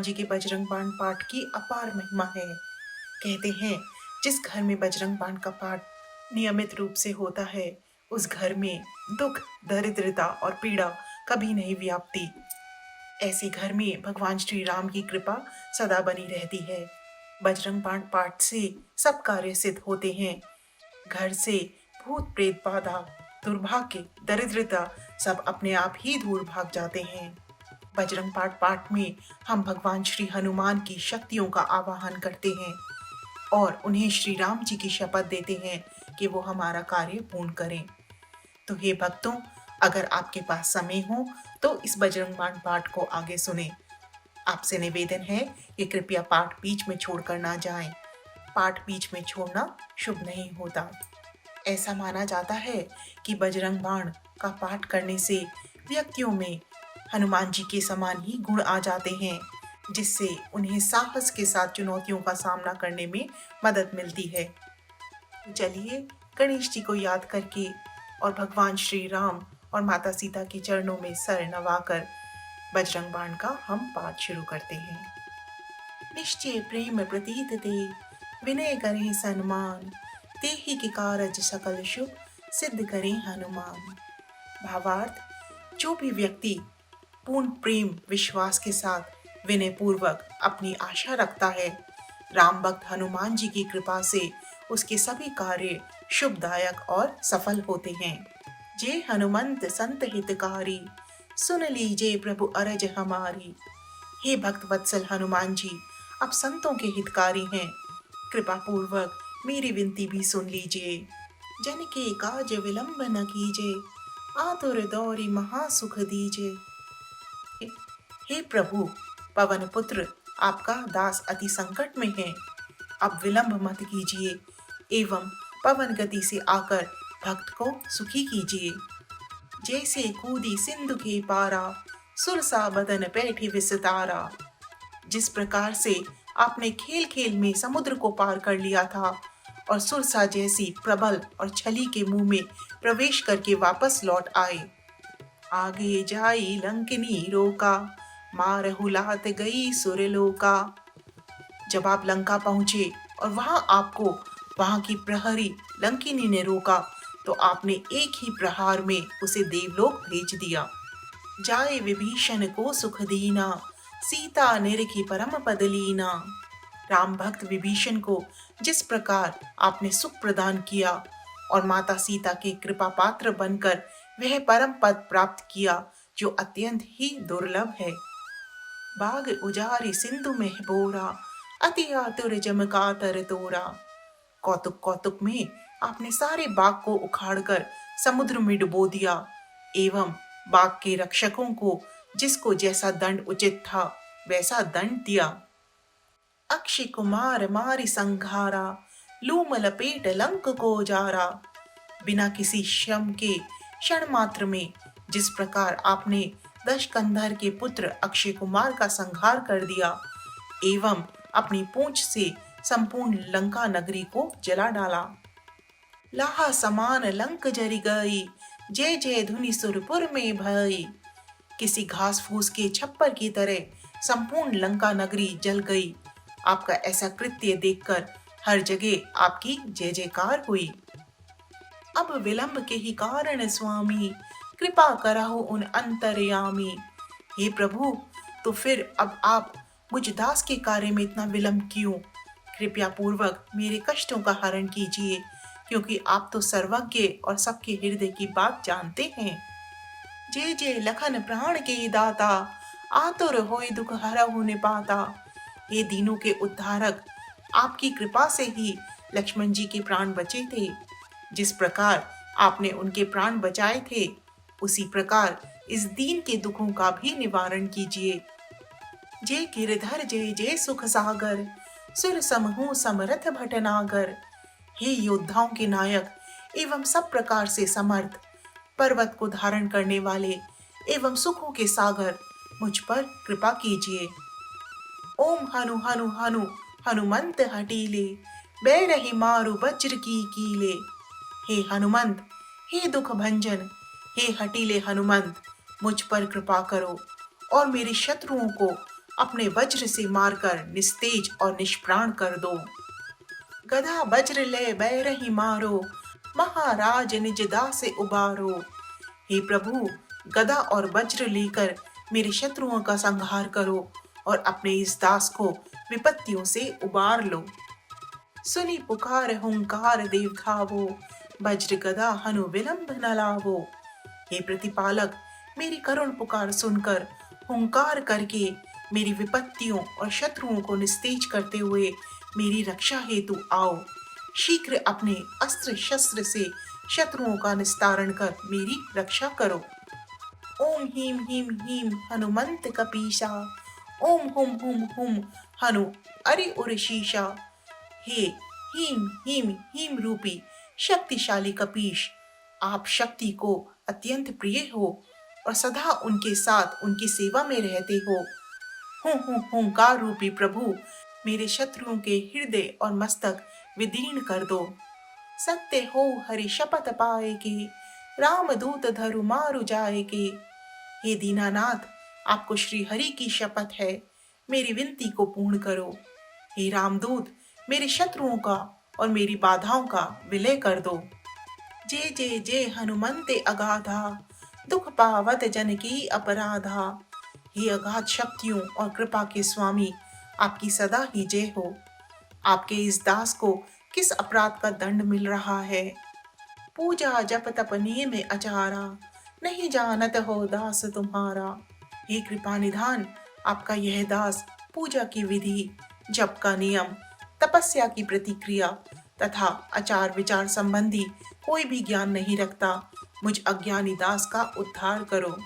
जी के बजरंग बाण पाठ की अपार महिमा है। कहते हैं, जिस घर में बजरंग बाण का पाठ नियमित रूप से होता है, उस घर में दुख, दरिद्रता और पीड़ा कभी नहीं व्यापती। ऐसे घर में भगवान श्री राम की कृपा सदा बनी रहती है। बजरंग बाण पाठ से सब कार्य सिद्ध होते हैं। घर से भूत प्रेत बाधा, दुर्भाग्य, दरिद्रता सब अपने आप ही दूर भाग जाते हैं। बजरंग पाठ पाठ में हम भगवान श्री हनुमान की शक्तियों का आवाहन करते हैं और उन्हें श्री राम जी की शपथ देते हैं कि वो हमारा कार्य पूर्ण करें। तो हे भक्तों, अगर आपके पास समय हो तो इस बजरंग बाण पाठ को आगे सुने। आपसे निवेदन है कि कृपया पाठ बीच में छोड़कर ना जाएं। पाठ बीच में छोड़ना शुभ नहीं होता। ऐसा माना जाता है कि बजरंग बाण का पाठ करने से व्यक्तियों में हनुमान जी के समान ही गुण आ जाते हैं, जिससे उन्हें साहस के साथ चुनौतियों का सामना करने में मदद मिलती है। चलिए, गणेश जी को याद करके और भगवान श्री राम और माता सीता के चरणों में सर नवाकर बजरंग बाण का हम पाठ शुरू करते हैं। निश्चय प्रेम प्रतीत ते विनय करे सन्मान, तेहि के कारज सकल शुभ सिद्ध करे हनुमान। भावार्थ, जो भी व्यक्ति पूर्ण प्रेम विश्वास के साथ विनय पूर्वक अपनी आशा रखता है, राम भक्त हनुमान जी की कृपा से उसके सभी कार्य शुभदायक और सफल होते हैं। जय हनुमंत संत हितकारी, सुन लीजिए प्रभु अरज हमारी। हे भक्त वत्सल हनुमान जी, आप संतों के हितकारी हैं, कृपा पूर्वक मेरी विनती भी सुन लीजिए। जन के काज विलंब न कीजिए, आतुर दौरी महासुख दीजिए। हे प्रभु पवन पुत्र, आपका दास अति संकट में है, अब विलंब मत कीजिए एवं पवन गति से आकर भक्त को सुखी कीजिए। जैसे कूदी सिंधु के पारा, सुरसा बदन बैठी विस्तारा। जिस प्रकार से आपने खेल खेल में समुद्र को पार कर लिया था और सुरसा जैसी प्रबल और छली के मुंह में प्रवेश करके वापस लौट आए। आगे जाई लंकिनी रोका, मारहु लात गई सुरलोका। जब आप लंका पहुंचे और वहां की प्रहरी लंकिनी ने रोका, तो आपने एक ही प्रहार में उसे देवलोक भेज दिया। जाए विभीषण को सुख दीना, सीता निरखी परम पद लीना। राम भक्त विभीषण को जिस प्रकार आपने सुख प्रदान किया और माता सीता के कृपा पात्र बनकर वह परम पद प्राप्त किया, जो अत्यंत ही दुर्लभ है। बाग उजारी सिंधु में बोरा, अति आतुर जम कातर तोरा। कौतुक कौतुक में आपने सारे बाग को उखाड़कर समुद्र में डुबो दिया एवं बाग के रक्षकों को जिसको जैसा दंड उचित था वैसा दंड दिया। अक्षय कुमार मारी संघारा, लूम लपेट लंक को जारा। बिना किसी श्रम के क्षण मात्र में जिस प्रकार आपने दशकंधर के पुत्र अक्षय कुमार का संहार कर दिया एवं अपनी पूंछ से संपूर्ण लंका नगरी को जला डाला। लाहा समान लंक जरी गई, जय जय धुनि सुरपुर में भई। किसी घास फूस के छप्पर की तरह संपूर्ण लंका नगरी जल गई। आपका ऐसा कृत्य देखकर हर जगह आपकी जय जयकार हुई। अब विलंब के ही कारण स्वामी, कृपा करहु उन अंतर्यामी। हे प्रभु, तो फिर अब आप मुझ दास के कार्य में इतना विलंब क्यों? कृपया पूर्वक मेरे कष्टों का हरण कीजिए, क्योंकि आप तो सर्वज्ञ और सबके हृदय की बात जानते हैं। जय जय लखन प्राण के दाता, आतुर होय दुख हरहु निपाता। हे दीनों के उद्धारक, आपकी कृपा से ही लक्ष्मण जी के प्राण बचे थे। जिस प्रकार आपने उनके प्राण बचाए थे, उसी प्रकार इस दीन के दुखों का भी निवारण कीजिए। जय गिरधर जय जय सुख सागर, सुर समहु समरथ भटनागर। हे योद्धाओं के नायक एवं सब प्रकार से समर्थ, पर्वत को धारण करने वाले एवं सुखों के सागर, मुझ पर कृपा कीजिए। ओम हनु हनु हनु हनुमंत हटीले, बैरही मारु वज्र की कीले। हे हनुमंत, हे दुख भंजन, हे हटीले हनुमंत, मुझ पर कृपा करो और मेरे शत्रुओं को अपने वज्र से मारकर निस्तेज और निष्प्राण कर दो। गधा वज्र ले बैरही मारो, महाराज निज दासे उबारो। हे प्रभु, गदा और वज्र लेकर मेरे शत्रुओं का संहार करो और अपने इस दास को विपत्तियों से उबार लो। सुनी पुकार हुंकार देव खावो, वज्र गदा हनु विलंब न लावो। हे प्रतिपालक, मेरी करुण पुकार सुनकर हुंकार करके मेरी विपत्तियों और शत्रुओं को निस्तेज करते हुए मेरी रक्षा हेतु आओ। शीघ्र अपने अस्त्र शस्त्र से शत्रुओं का निस्तारण कर मेरी रक्षा करो। ओम ह्रीं ह्रीं ह्रीं हनुमंत कपीसा, ओम हुम हुम हुम हनु अरि उरशीषा। हे हीम हीम हीम रूपी शक्तिशाली कपीश, आप शक्ति को अत्यंत प्रिय हो और सदा उनके साथ उनकी सेवा में रहते हो। हुंकार रूपी प्रभु, मेरे शत्रुओं के हृदय और मस्तक विदीर्ण कर दो। सत्य हो हरि शपथ पाए के, राम दूत धरु मारु जाए के। हे दीनानाथ, आपको श्री हरि की शपथ है, मेरी विनती को पूर्ण करो। हे रामदूत, मेरे शत्रुओं का और मेरी बाधाओं का विलय कर दो। जय जय जय हनुमंते अगाधा, दुख पावत जन की अपराधा। हे अगाध शक्तियों और कृपा के स्वामी, आपकी सदा ही जय हो। आपके इस दास को किस अपराध का दंड मिल रहा है? पूजा जप तप नियम आचारा, नहीं जानत हो दास तुम्हारा। हे कृपा निधान, आपका यह दास पूजा की विधि, जप का नियम, तपस्या की प्रतिक्रिया तथा आचार विचार संबंधी कोई भी ज्ञान नहीं रखता। मुझ अज्ञानी दास का उद्धार करो।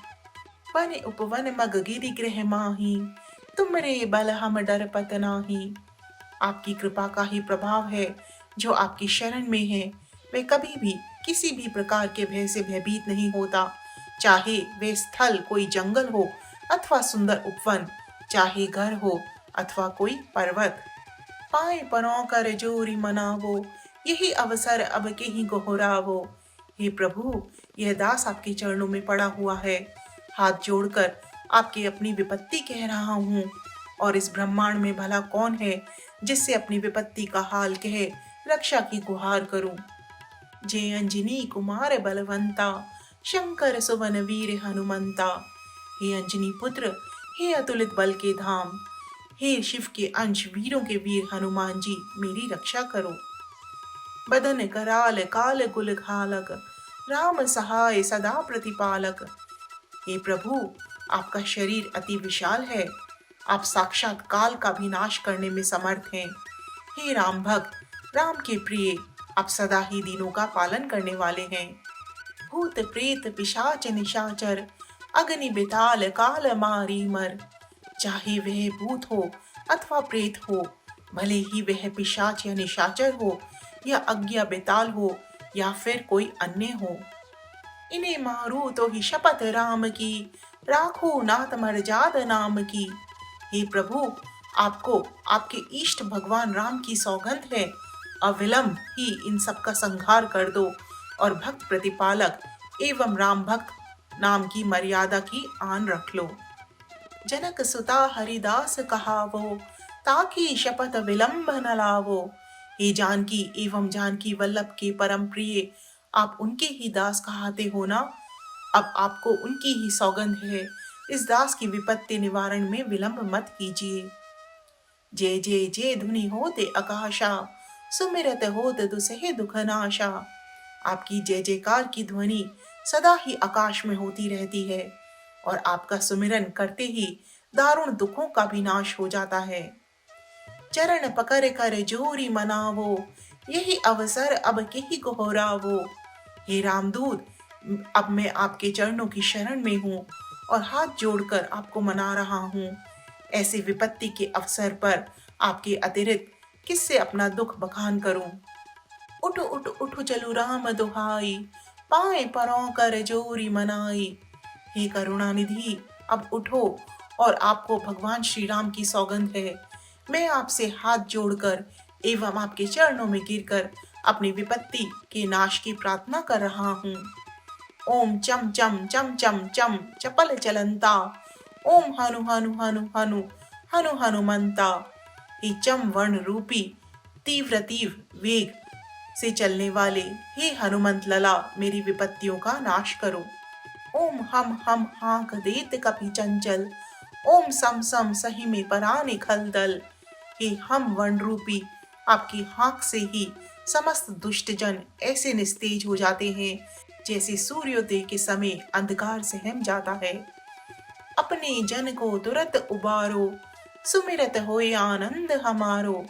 वन उपवन मग गिरि गृह माही, तुमरे बल हम डर पत नाही। आपकी कृपा का ही प्रभाव है, जो आपकी शरण में है वे कभी भी किसी भी प्रकार के भय से भयभीत नहीं होता। चाहे वे स्थल कोई जंगल हो अथवा सुंदर उपवन, चाहे घर हो अथवा कोई पर्वत। पाए परों कर जोरी मनावो, यही अवसर अब के ही गोहरावो। हे प्रभु, यह दास आपके चरणों में पड़ा हुआ है, हाथ जोड़कर आपकी अपनी विपत्ति कह रहा हूँ। और इस ब्रह्मांड में भला कौन है जिससे अपनी विपत्ति का हाल कहे रक्षा की गुहार करूं। जय अंजनी कुमार बलवंता, शंकर सुवन वीर हनुमंता। हे अंजनी पुत्र, हे अतुलित बल के धाम, हे शिव के अंश वीरों के वीर हनुमान जी, मेरी रक्षा करो। बदन कराल काल कुल घालक, राम सहाय सदा प्रतिपालक। हे प्रभु, आपका शरीर अति विशाल है, आप साक्षात काल का भी नाश करने में समर्थ हैं। हे राम भक्त, राम के प्रिय, आप सदा ही दीनों का पालन करने वाले हैं। भूत प्रेत पिशाच निशाचर, अग्नि बेताल काल मारी मर। चाहे वह भूत हो अथवा प्रेत हो, भले ही वह पिशाच या निशाचर हो या अज्ञा बेताल हो या फिर कोई अन्य हो, इन्हें मारू तो ही शपथ राम की, राखो नाथ मर्याद नाम की। हे प्रभु, आपको आपके इष्ट भगवान राम की सौगंध है, अविलंब ही इन सब का संहार कर दो और भक्त प्रतिपालक एवं राम भक्त नाम की मर्यादा की आन रख लो। जनक सुता हरिदास कहावो, ताकि शपथ विलंब न लावो। हे जानकी एवं जानकी वल्लभ के परम प्रिय, आप उनके ही दास कहाते हो ना। अब आपको उनकी ही सौगंध है, इस दास की विपत्ति निवारण में विलंब मत कीजिए। जय जय जय धुनि होते आकाशा, सुमिरत होत दुसहे दुख नाशा। आपकी जय जयकार की ध्वनि सदा ही आकाश में होती रहती है और आपका सुमिरन करते ही दारुण दुखों का भी नाश हो जाता है। चरण पकड़ कर जोरी मनावो, यही अवसर अब के ही गोहरावो। हे रामदूत, अब मैं आपके चरणों की शरण में हूँ और हाथ जोड़कर आपको मना रहा हूँ। ऐसे विपत्ति के अवसर पर आपके अतिरिक्त किससे अपना दुख बखान करूं। उठ उठ उठ चलू राम दुहाई, पाए परों कर जोरी मनाई। हे करुणानिधि, अब उठो और आपको भगवान श्री राम की सौगंध है। मैं आपसे हाथ जोड़कर एवं आपके चरणों में गिरकर अपनी विपत्ति के नाश की प्रार्थना कर रहा हूँ। ओम चम चम चम चम चम चपल चलंता, ओम हनु हनु हनु हनु हनुमंता, हे चम वर्ण रूपी तीव्र तीव्र वेग से चलने वाले, हे हनुमंत लला, मेरी विपत्तियों का नाश करो। ओम हम हाँक देत कपि चंचल, ओम सम सही में पराने खलदल। हे हम वर्ण रूपी, आपकी हाँक से ही समस्त दुष्ट जन ऐसे निस्तेज हो जाते हैं जैसे सूर्योदय के समय अंधकार सहम जाता है। अपने जन को तुरत उबारो, सुमिरत होए आनंद हमारो।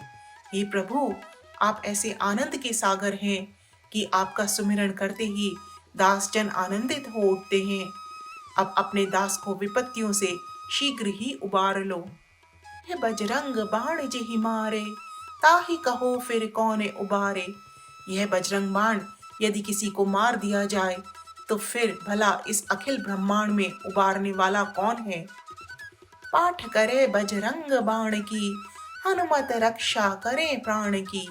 हे प्रभु, आप ऐसे आनंद के सागर हैं कि आपका सुमिरन करते ही दास जन आनंदित हो उठते हैं। अब अपने दास को विपत्तियों से शीघ्र ही उबार लो। हे बजरंग बाण जेहि मारे, ताहि कहो फिर कौन उबारे। यह बजरंग बाण यदि किसी को मार दिया जाए तो फिर भला इस अखिल ब्रह्मांड में उबारने वाला कौन है। पाठ करे बजरंग बाण की, हनुमत रक्षा करे प्राण की।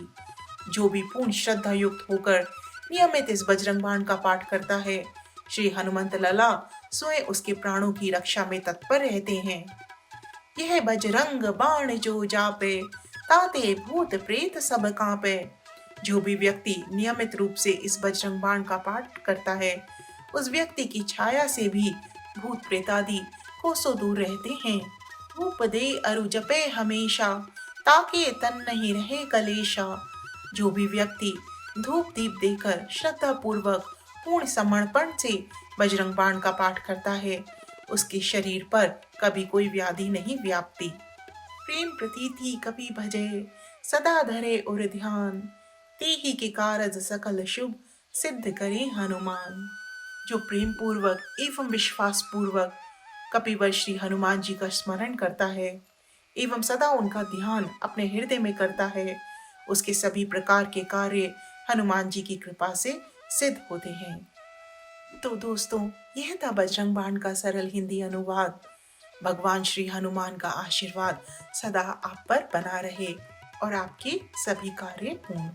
जो भी पूर्ण श्रद्धा युक्त होकर नियमित इस बजरंग बाण का पाठ करता है, श्री हनुमंत लला स्वयं उसके प्राणों की रक्षा में तत्पर रहते हैं। यह बजरंग बाण जो जापे, ताते भूत प्रेत सब कांपे। जो भी व्यक्ति नियमित रूप से इस बजरंग बाण का पाठ करता है, उस व्यक्ति की छाया से भी भूत प्रेत आदि कोसों दूर रहते हैं। धूप दे अरु जपे हमेशा, ताके तन नहीं रहे कलेशा। जो भी व्यक्ति धूप दीप देकर श्रद्धा पूर्वक पूर्ण समर्पण से बजरंग बाण का पाठ करता है, उसके शरीर पर कभी कोई व्याधि नहीं व्यापती। प्रेम प्रतीति कभी भजे, सदा धरे उर ध्यान। तेहि के कारज सकल शुभ, सिद्ध करे हनुमान। जो प्रेम पूर्वक एवं विश्वास पूर्वक कपिवर श्री हनुमान जी का स्मरण करता है एवं सदा उनका ध्यान अपने हृदय में करता है, उसके सभी प्रकार के कार्य हनुमान जी की कृपा से सिद्ध होते हैं। तो दोस्तों, यह था बजरंग बाण का सरल हिंदी अनुवाद। भगवान श्री हनुमान का आशीर्वाद सदा आप पर बना रहे और आपके सभी कार्य पूर्ण